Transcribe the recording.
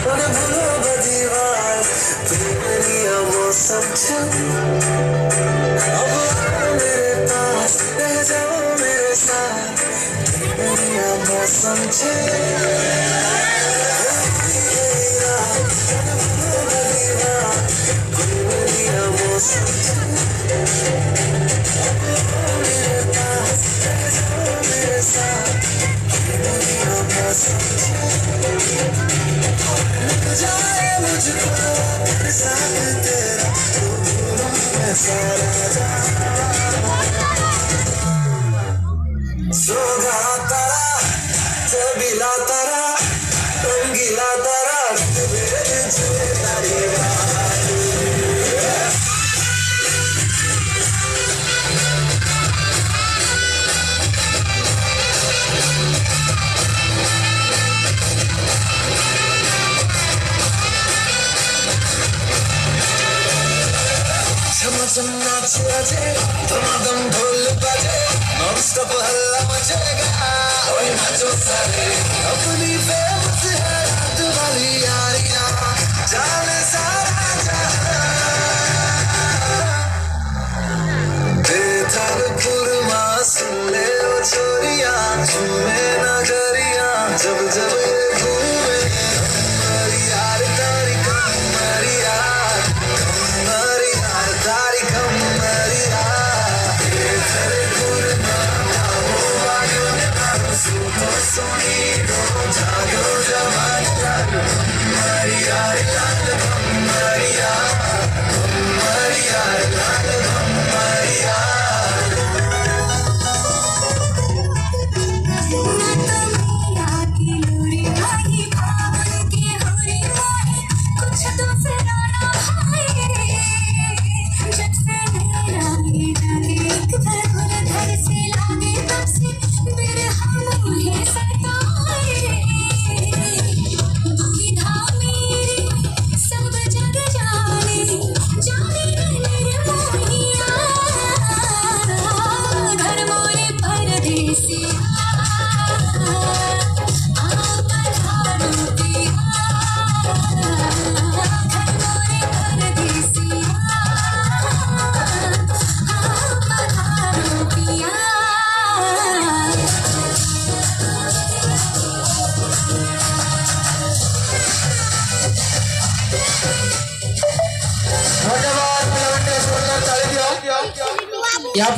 उन्हें भूलो बदीवार प्रेमनिया मौसम अब आओ मेरे पास रह जाओ मेरे साथ प्रेमनिया मौसम जाए मुझको साथ तेरा सोगा तारा चबीला तारा रंगीला तारा चमचम नाच बजे धमाधम ढोल बजे नॉन स्टॉप हल्ला मचेगा ओए नाचो सारे अपनी फेमस है रात वाली यारियां जाने सारा जहां बेथालपुर मां सुन ले ओ छोरियां झूमे नगरियां जब जब ये घूमे हमारी यार तारी हमारी यार हमारी यार तारी हमारी यार बेथालपुर मां वो वालों ने सुनो सोनी दो जागो जवानी हमारी यार हमारी यार हमारी यार हमारी यार यहाँ पर